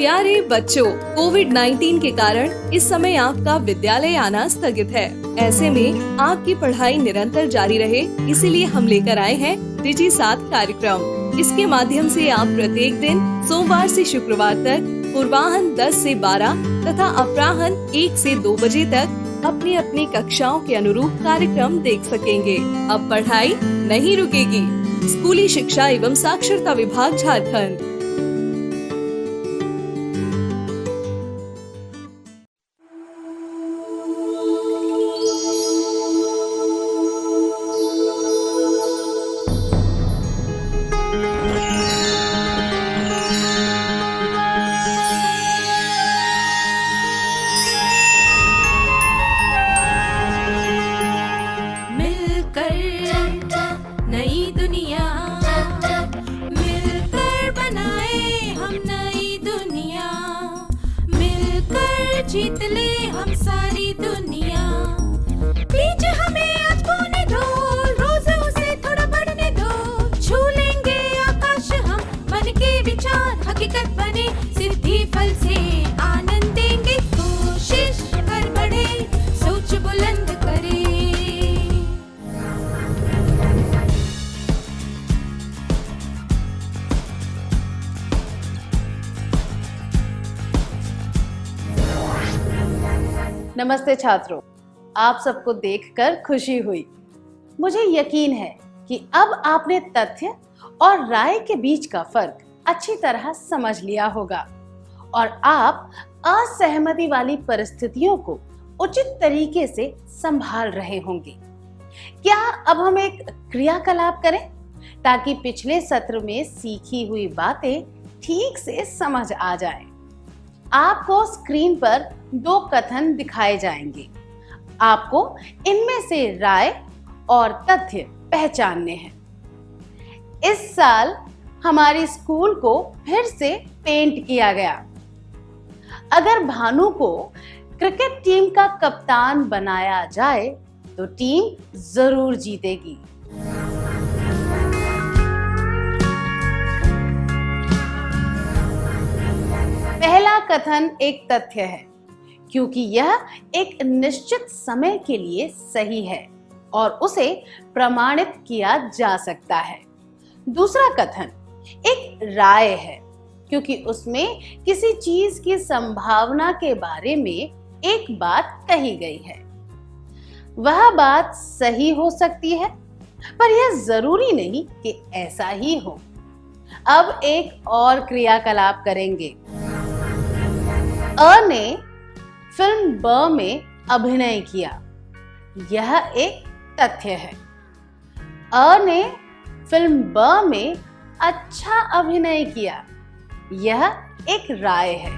प्यारे बच्चों, कोविड-19 के कारण इस समय आपका विद्यालय आना स्थगित है। ऐसे में आपकी पढ़ाई निरंतर जारी रहे, इसीलिए हम लेकर आए हैं डिजी साथ कार्यक्रम। इसके माध्यम से आप प्रत्येक दिन सोमवार से शुक्रवार तक पूर्वाह्न 10 से 12 तथा अपराह्न 1 से 2 बजे तक अपनी अपनी कक्षाओं के अनुरूप कार्यक्रम देख सकेंगे। अब पढ़ाई नहीं रुकेगी। स्कूली शिक्षा एवं साक्षरता विभाग झारखंड। जीत ले हम सारी दुनिया। प्लीज हमें आज खोने दो, रोज उसे थोड़ा बढ़ने दो। छू लेंगे आकाश हम, मन के विचार हकीकत बने। सिद्धि फल से आनंद देंगे, कोशिश कर बढ़े, सोच बुलंद करे। नमस्ते छात्रों, आप सबको देखकर खुशी हुई। मुझे यकीन है कि अब आपने तथ्य और राय के बीच का फर्क अच्छी तरह समझ लिया होगा और आप असहमति वाली परिस्थितियों को उचित तरीके से संभाल रहे होंगे। क्या अब हम एक क्रियाकलाप करें ताकि पिछले सत्र में सीखी हुई बातें ठीक से समझ आ जाएं? आपको स्क्रीन पर 2 कथन दिखाए जाएंगे। आपको इनमें से राय और तथ्य पहचानने हैं। इस साल हमारी स्कूल को फिर से पेंट किया गया। अगर भानु को क्रिकेट टीम का कप्तान बनाया जाए तो टीम जरूर जीतेगी। पहला कथन एक तथ्य है क्योंकि यह एक निश्चित समय के लिए सही है और उसे प्रमाणित किया जा सकता है। दूसरा कथन एक राय है क्योंकि उसमें किसी चीज की संभावना के बारे में एक बात कही गई है। वह बात सही हो सकती है पर यह जरूरी नहीं कि ऐसा ही हो। अब एक और क्रियाकलाप करेंगे। अ ने फिल्म ब में अभिनय किया, यह एक तथ्य है। अ ने फिल्म ब में अच्छा अभिनय किया, यह एक राय है।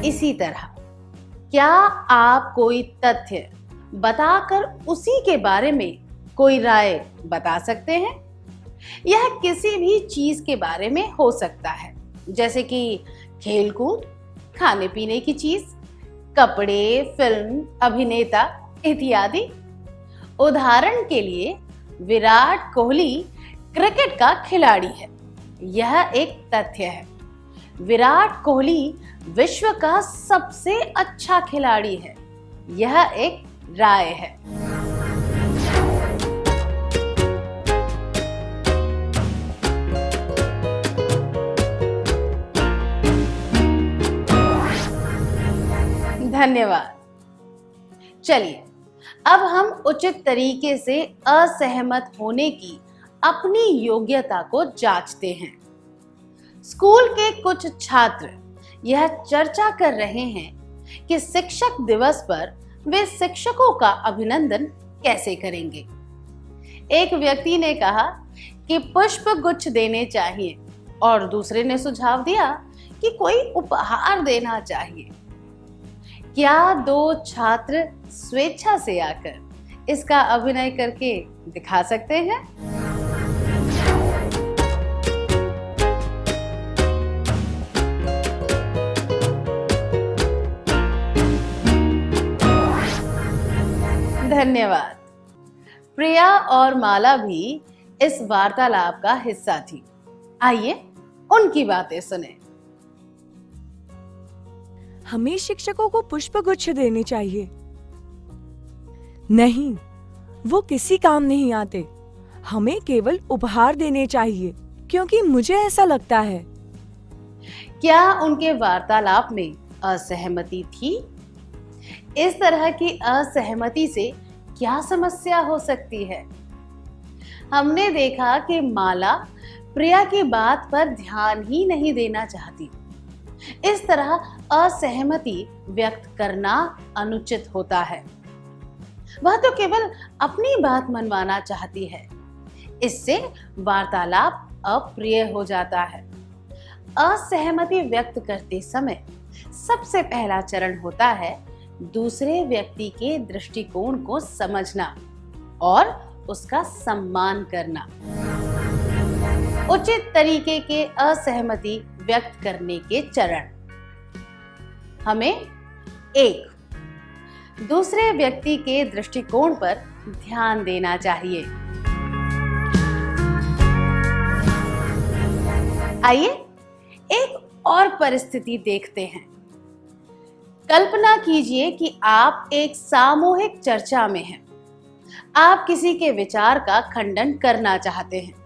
इसी तरह क्या आप कोई तथ्य बताकर उसी के बारे में कोई राय बता सकते हैं? यह किसी भी चीज के बारे में हो सकता है, जैसे कि खेलकूद, खाने पीने की चीज, कपड़े, फिल्म, अभिनेता इत्यादि। उदाहरण के लिए विराट कोहली क्रिकेट का खिलाड़ी है, यह एक तथ्य है। विराट कोहली विश्व का सबसे अच्छा खिलाड़ी है, यह एक राय है। धन्यवाद। चलिए अब हम उचित तरीके से असहमत होने की अपनी योग्यता को जांचते हैं। स्कूल के कुछ छात्र यह चर्चा कर रहे हैं कि शिक्षक दिवस पर वे शिक्षकों का अभिनंदन कैसे करेंगे। एक व्यक्ति ने कहा कि पुष्प गुच्छ देने चाहिए और दूसरे ने सुझाव दिया कि कोई उपहार देना चाहिए। क्या 2 छात्र स्वेच्छा से आकर इसका अभिनय करके दिखा सकते हैं? धन्यवाद। प्रिया और माला भी इस वार्तालाप का हिस्सा थी। आइए उनकी बातें सुने। हमें शिक्षकों को पुष्पगुच्छ देने चाहिए। नहीं, वो किसी काम नहीं आते। हमें केवल उपहार देने चाहिए, क्योंकि मुझे ऐसा लगता है। क्या उनके वार्तालाप में असहमति थी? इस तरह की असहमति से क्या समस्या हो सकती है? हमने देखा कि माला प्रिया की बात पर ध्यान ही नहीं देना चाहती। इस तरह असहमति व्यक्त करना अनुचित होता है। वह तो केवल अपनी बात मनवाना चाहती है। इससे वार्तालाप अप्रिय हो जाता है। असहमति व्यक्त करते समय सबसे पहला चरण होता है दूसरे व्यक्ति के दृष्टिकोण को समझना और उसका सम्मान करना। उचित तरीके के असहमति व्यक्त करने के चरण। हमें 1. दूसरे व्यक्ति के दृष्टिकोण पर ध्यान देना चाहिए। आइए एक और परिस्थिति देखते हैं। कल्पना कीजिए कि आप एक सामूहिक चर्चा में हैं। आप किसी के विचार का खंडन करना चाहते हैं।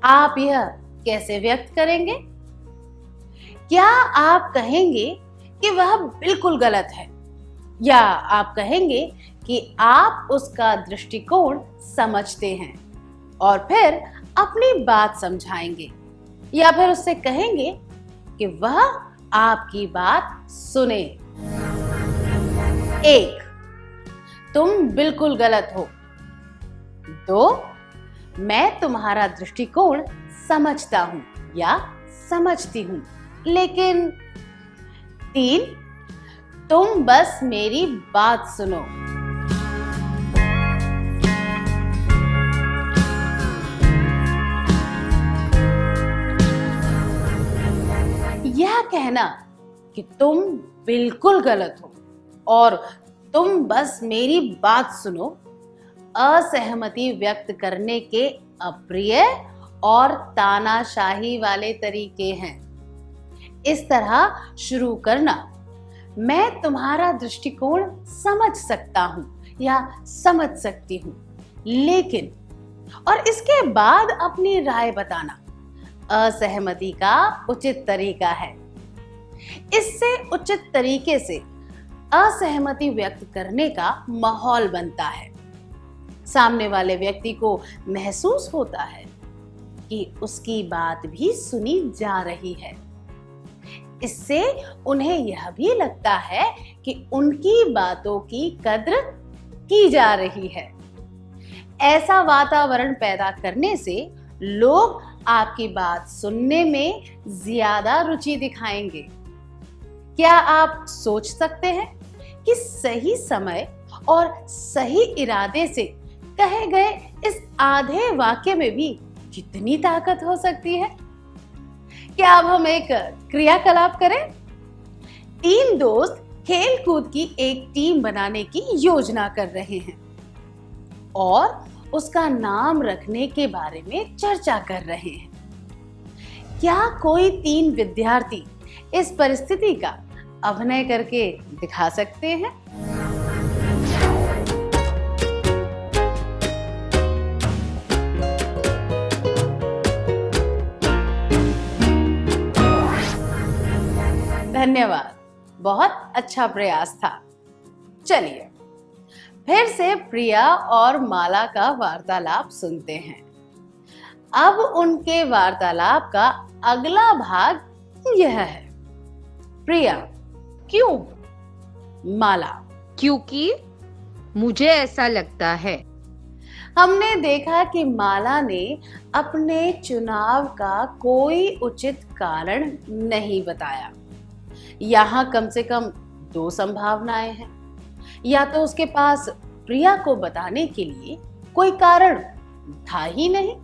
आप यह कैसे व्यक्त करेंगे? क्या आप कहेंगे कि वह बिल्कुल गलत है, या आप कहेंगे कि आप उसका दृष्टिकोण समझते हैं और फिर अपनी बात समझाएंगे, या फिर उससे कहेंगे कि वह आपकी बात सुने? 1. तुम बिल्कुल गलत हो। 2. मैं तुम्हारा दृष्टिकोण समझता हूं या समझती हूं, लेकिन 3. तुम बस मेरी बात सुनो। यह कहना कि तुम बिल्कुल गलत हो और तुम बस मेरी बात सुनो असहमति व्यक्त करने के अप्रिय और तानाशाही वाले तरीके हैं। इस तरह शुरू करना, मैं तुम्हारा दृष्टिकोण समझ सकता हूं या समझ सकती हूं, लेकिन, और इसके बाद अपनी राय बताना असहमति का उचित तरीका है। इससे उचित तरीके से असहमति व्यक्त करने का माहौल बनता है। सामने वाले व्यक्ति को महसूस होता है कि उसकी बात भी सुनी जा रही है। इससे उन्हें यह भी लगता है कि उनकी बातों की कद्र की जा रही है। ऐसा वातावरण पैदा करने से लोग आपकी बात सुनने में ज्यादा रुचि दिखाएंगे। क्या आप सोच सकते हैं कि सही समय और सही इरादे से कहे गए इस आधे वाक्य में भी कितनी ताकत हो सकती है? क्या अब हम एक क्रियाकलाप करें? 3 दोस्त खेल कूद की एक टीम बनाने की योजना कर रहे हैं और उसका नाम रखने के बारे में चर्चा कर रहे हैं। क्या कोई 3 विद्यार्थी इस परिस्थिति का अभिनय करके दिखा सकते हैं? धन्यवाद, बहुत अच्छा प्रयास था। चलिए फिर से प्रिया और माला का वार्तालाप सुनते हैं। अब उनके वार्तालाप का अगला भाग यह है। प्रिया: क्यों? माला: क्योंकि मुझे ऐसा लगता है। हमने देखा कि माला ने अपने चुनाव का कोई उचित कारण नहीं बताया। यहाँ कम से कम 2 संभावनाएं हैं। या तो उसके पास प्रिया को बताने के लिए कोई कारण था ही नहीं।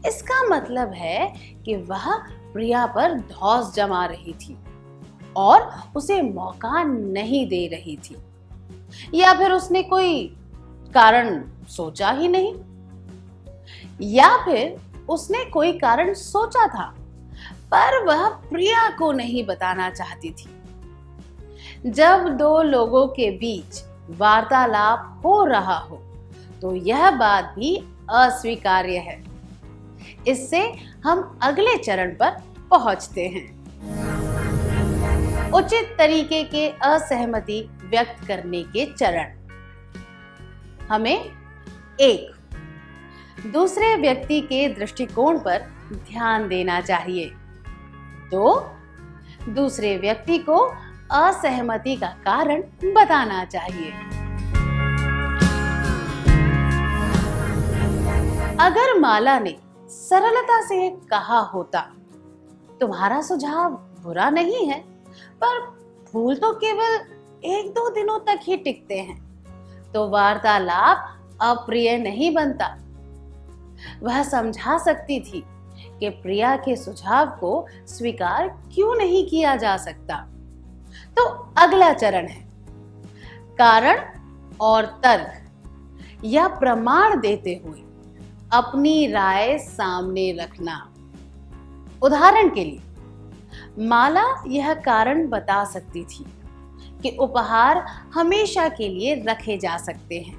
इसका मतलब है कि वह प्रिया पर धौंस जमा रही थी और उसे मौका नहीं दे रही थी, या फिर उसने कोई कारण सोचा ही नहीं, या फिर उसने कोई कारण सोचा था, पर वह प्रिया को नहीं बताना चाहती थी। जब दो लोगों के बीच वार्तालाप हो रहा हो तो यह बात भी अस्वीकार्य है। इससे हम अगले चरण पर पहुंचते हैं। उचित तरीके के असहमति व्यक्त करने के चरण। हमें 1. दूसरे व्यक्ति के दृष्टिकोण पर ध्यान देना चाहिए। 2. दूसरे व्यक्ति को असहमति का कारण बताना चाहिए। अगर माला ने सरलता से कहा होता, तुम्हारा सुझाव बुरा नहीं है, पर फूल तो केवल 1-2 दिनों तक ही टिकते हैं, तो वार्तालाप अप्रिय नहीं बनता। वह समझा सकती थी कि प्रिया के सुझाव को स्वीकार क्यों नहीं किया जा सकता। तो अगला चरण है कारण और तर्क या प्रमाण देते हुए अपनी राय सामने रखना। उदाहरण के लिए माला यह कारण बता सकती थी कि उपहार हमेशा के लिए रखे जा सकते हैं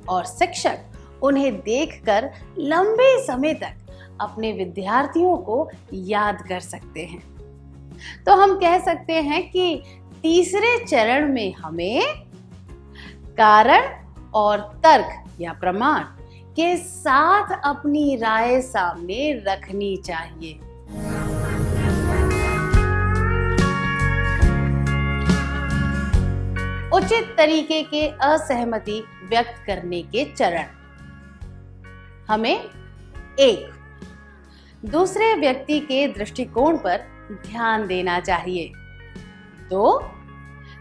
और शिक्षक उन्हें देखकर लंबे समय तक अपने विद्यार्थियों को याद कर सकते हैं। तो हम कह सकते हैं कि तीसरे चरण में हमें कारण और तर्क या प्रमाण के साथ अपनी राय सामने रखनी चाहिए। उचित तरीके के असहमति व्यक्त करने के चरण। हमें 1. दूसरे व्यक्ति के दृष्टिकोण पर ध्यान देना चाहिए। 2.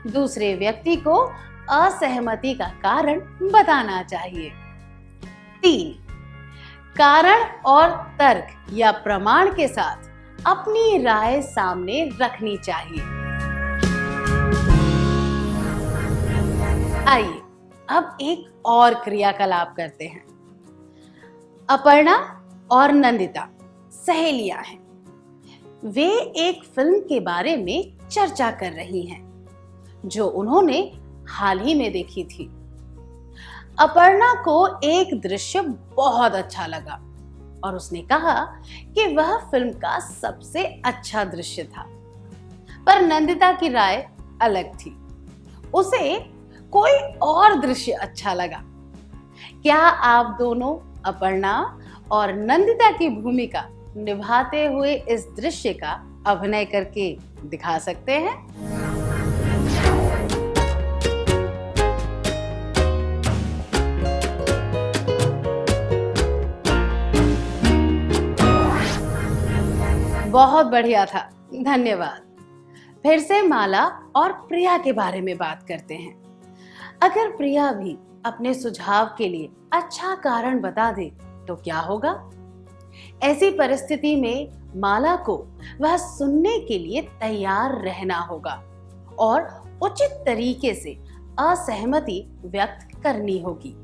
दूसरे व्यक्ति को असहमति का कारण बताना चाहिए। 3. कारण और तर्क या प्रमाण के साथ अपनी राय सामने रखनी चाहिए। आइए अब एक और क्रियाकलाप करते हैं। अपर्णा और नंदिता सहेलियां हैं। वे एक फिल्म के बारे में चर्चा कर रही हैं जो उन्होंने हाल ही में देखी थी। अपर्णा को एक दृश्य बहुत अच्छा लगा और उसने कहा कि वह फिल्म का सबसे अच्छा दृश्य था, पर नंदिता की राय अलग थी। उसे कोई और दृश्य अच्छा लगा। क्या आप दोनों अपर्णा और नंदिता की भूमिका निभाते हुए इस दृश्य का अभिनय करके दिखा सकते हैं? बहुत बढ़िया था, धन्यवाद। फिर से माला और प्रिया के बारे में बात करते हैं। अगर प्रिया भी अपने सुझाव के लिए अच्छा कारण बता दे तो क्या होगा? ऐसी परिस्थिति में माला को वह सुनने के लिए तैयार रहना होगा और उचित तरीके से असहमति व्यक्त करनी होगी।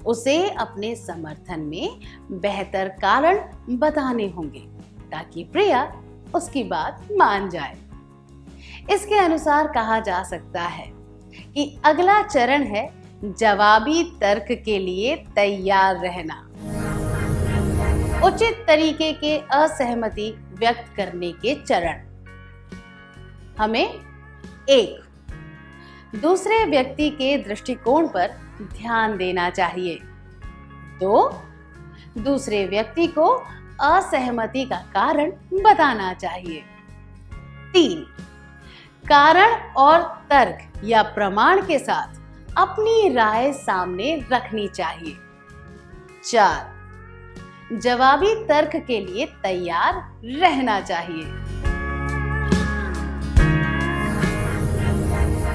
उसे अपने समर्थन में बेहतर कारण बताने होंगे ताकि प्रिया उसकी बात मान जाए। इसके अनुसार कहा जा सकता है कि अगला चरण है जवाबी तर्क के लिए तैयार रहना। उचित तरीके के असहमति व्यक्त करने के चरण। हमें 1. दूसरे व्यक्ति के दृष्टिकोण पर ध्यान देना चाहिए। 2. दूसरे व्यक्ति को असहमति का कारण बताना चाहिए। 3. कारण और तर्क या प्रमाण के साथ अपनी राय सामने रखनी चाहिए। 4. जवाबी तर्क के लिए तैयार रहना चाहिए।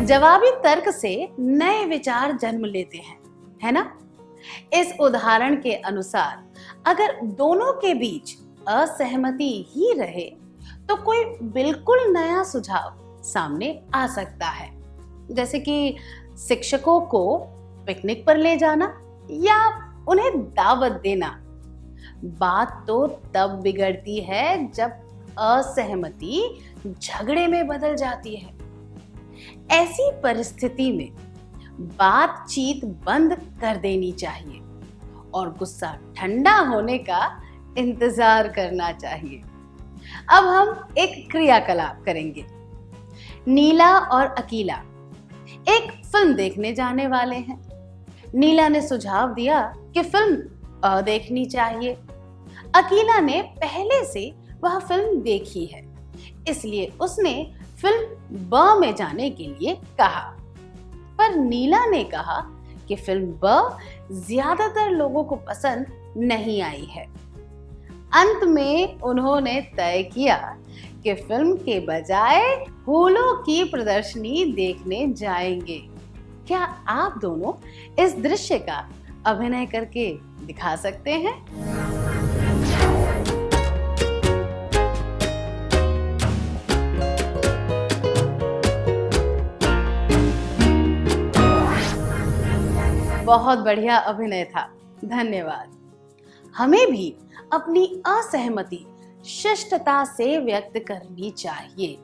जवाबी तर्क से नए विचार जन्म लेते हैं, है ना? इस उदाहरण के अनुसार अगर दोनों के बीच असहमति ही रहे तो कोई बिल्कुल नया सुझाव सामने आ सकता है, जैसे कि शिक्षकों को पिकनिक पर ले जाना या उन्हें दावत देना। बात तो तब बिगड़ती है जब असहमति झगड़े में बदल जाती है। ऐसी परिस्थिति में बातचीत बंद कर देनी चाहिए और गुस्सा ठंडा होने का इंतजार करना चाहिए। अब हम एक क्रियाकलाप करेंगे। नीला और अकीला एक फिल्म देखने जाने वाले हैं। नीला ने सुझाव दिया कि फिल्म अ देखनी चाहिए। अकीला ने पहले से वह फिल्म देखी है, इसलिए उसने फिल्म ब में जाने के लिए कहा। पर नीला ने कहा कि फिल्म ब ज्यादातर लोगों को पसंद नहीं आई है। अंत में उन्होंने तय किया कि फिल्म के बजाय फूलों की प्रदर्शनी देखने जाएंगे। क्या आप दोनों इस दृश्य का अभिनय करके दिखा सकते हैं? बहुत बढ़िया अभिनय था, धन्यवाद। हमें भी अपनी असहमति शिष्टता से व्यक्त करनी चाहिए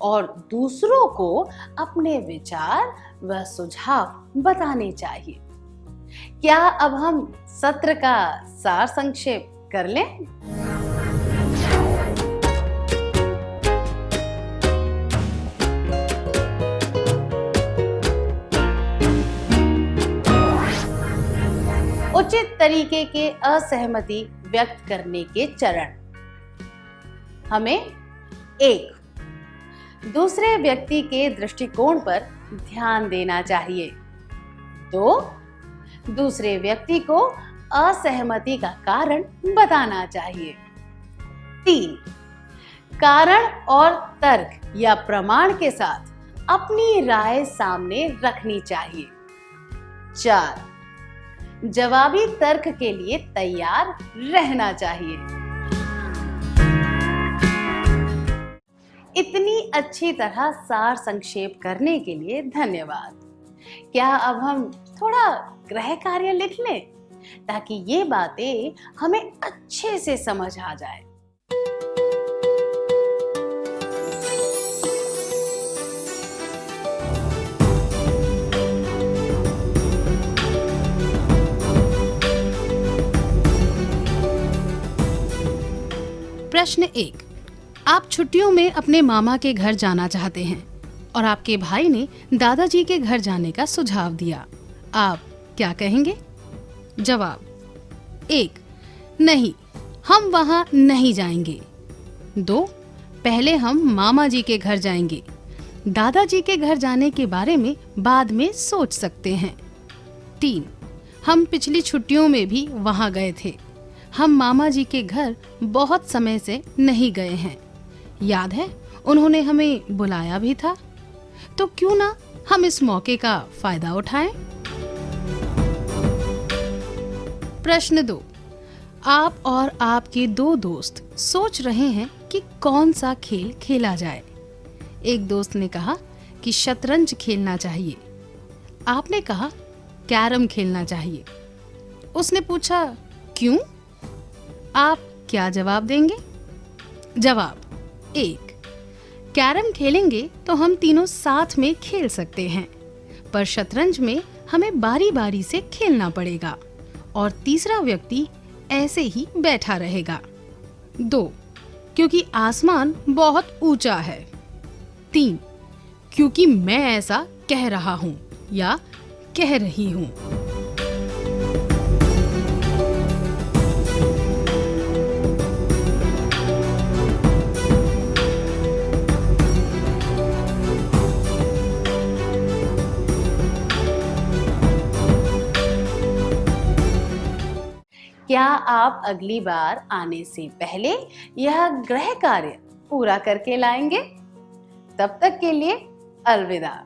और दूसरों को अपने विचार व सुझाव बताने चाहिए। क्या अब हम सत्र का सार संक्षेप कर लें? उचित तरीके के असहमति व्यक्त करने के चरण। हमें 1. दूसरे व्यक्ति के दृष्टिकोण पर ध्यान देना चाहिए। 2. दूसरे व्यक्ति को असहमति का कारण बताना चाहिए। 3. कारण और तर्क या प्रमाण के साथ अपनी राय सामने रखनी चाहिए। 4. जवाबी तर्क के लिए तैयार रहना चाहिए। इतनी अच्छी तरह सार संक्षेप करने के लिए धन्यवाद। क्या अब हम थोड़ा गृह कार्य लिख लें ताकि ये बातें हमें अच्छे से समझ आ जाए। प्रश्न 1। आप छुट्टियों में अपने मामा के घर जाना चाहते हैं और आपके भाई ने दादाजी के घर जाने का सुझाव दिया। आप क्या कहेंगे? जवाब 1. नहीं, हम वहां नहीं जाएंगे। 2. पहले हम मामा जी के घर जाएंगे। दादाजी के घर जाने के बारे में बाद में सोच सकते हैं। 3. हम पिछली छुट्टियों में भी वहां गए थे। हम मामा जी के घर बहुत समय से नहीं गए हैं। याद है, उन्होंने हमें बुलाया भी था। तो क्यों ना हम इस मौके का फायदा उठाएं? प्रश्न 2। आप और आपके 2 दोस्त सोच रहे हैं कि कौन सा खेल खेला जाए। एक दोस्त ने कहा कि शतरंज खेलना चाहिए। आपने कहा कैरम खेलना चाहिए। उसने पूछा क्यों? आप क्या जवाब देंगे? जवाब 1. कैरम खेलेंगे तो हम तीनों साथ में खेल सकते हैं, पर शतरंज में हमें बारी बारी से खेलना पड़ेगा और तीसरा व्यक्ति ऐसे ही बैठा रहेगा। 2. क्योंकि आसमान बहुत ऊंचा है। 3. क्योंकि मैं ऐसा कह रहा हूं या कह रही हूं। क्या आप अगली बार आने से पहले यह गृह कार्य पूरा करके लाएंगे? तब तक के लिए अलविदा।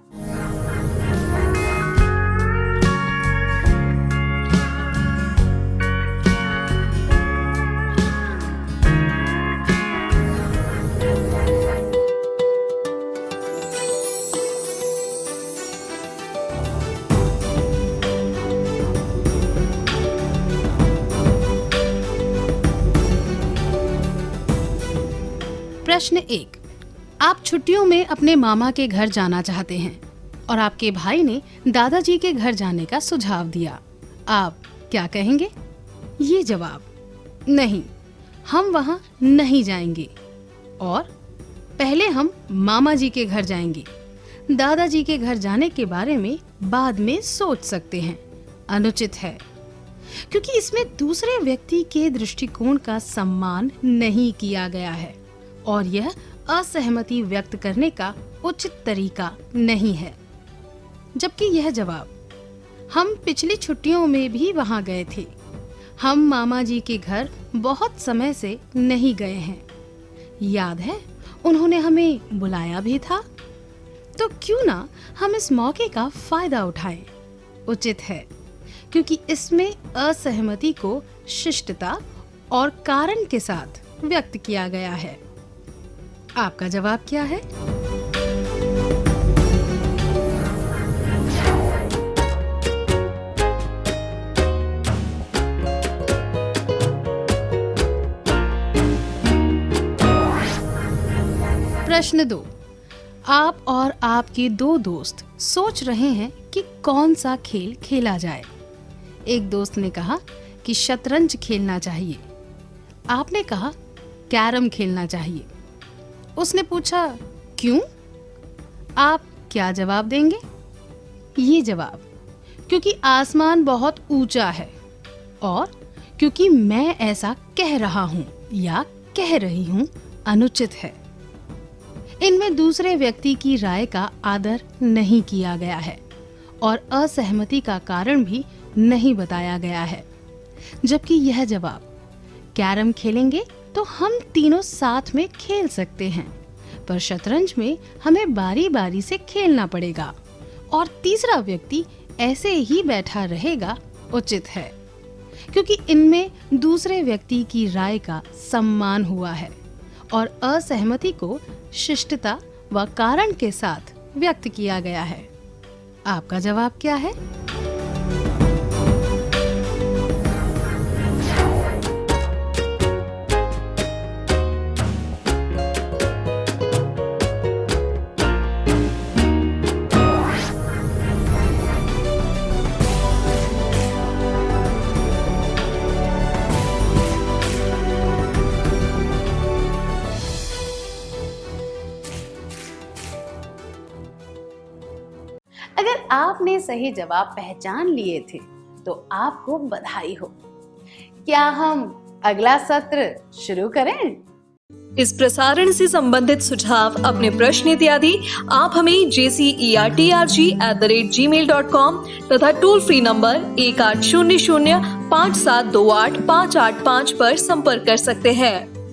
प्रश्न 1। आप छुट्टियों में अपने मामा के घर जाना चाहते हैं और आपके भाई ने दादाजी के घर जाने का सुझाव दिया। आप क्या कहेंगे? ये जवाब, नहीं, हम वहां नहीं जाएंगे, और पहले हम मामा जी के घर जाएंगे। दादाजी के घर जाने के बारे में बाद में सोच सकते हैं, अनुचित है, क्योंकि इसमें दूसरे व्यक्ति के दृष्टिकोण का सम्मान नहीं किया गया है और यह असहमति व्यक्त करने का उचित तरीका नहीं है। जबकि यह जवाब, हम पिछली छुट्टियों में भी वहां गए थे, हम मामा जी के घर बहुत समय से नहीं गए हैं, याद है उन्होंने हमें बुलाया भी था, तो क्यों ना हम इस मौके का फायदा उठाएं, उचित है, क्योंकि इसमें असहमति को शिष्टता और कारण के साथ व्यक्त किया गया है। आपका जवाब क्या है? प्रश्न 2। आप और आपके दो दोस्त सोच रहे हैं कि कौन सा खेल खेला जाए। एक दोस्त ने कहा कि शतरंज खेलना चाहिए। आपने कहा कैरम खेलना चाहिए। उसने पूछा क्यों? आप क्या जवाब देंगे? ये जवाब, क्योंकि आसमान बहुत ऊंचा है और क्योंकि मैं ऐसा कह रहा हूं या कह रही हूं, अनुचित है। इनमें दूसरे व्यक्ति की राय का आदर नहीं किया गया है और असहमति का कारण भी नहीं बताया गया है। जबकि यह जवाब, कैरम खेलेंगे तो हम तीनों साथ में खेल सकते हैं, पर शतरंज में हमें बारी बारी से खेलना पड़ेगा और तीसरा व्यक्ति ऐसे ही बैठा रहेगा, उचित है, क्योंकि इनमें दूसरे व्यक्ति की राय का सम्मान हुआ है और असहमति को शिष्टता व कारण के साथ व्यक्त किया गया है। आपका जवाब क्या है? अगर आपने सही जवाब पहचान लिए थे तो आपको बधाई हो। क्या हम अगला सत्र शुरू करें? इस प्रसारण से संबंधित सुझाव, अपने प्रश्न इत्यादि आप हमें jcerg@gmail.com तथा टोल फ्री नंबर 1800 5728 585 पर संपर्क कर सकते हैं।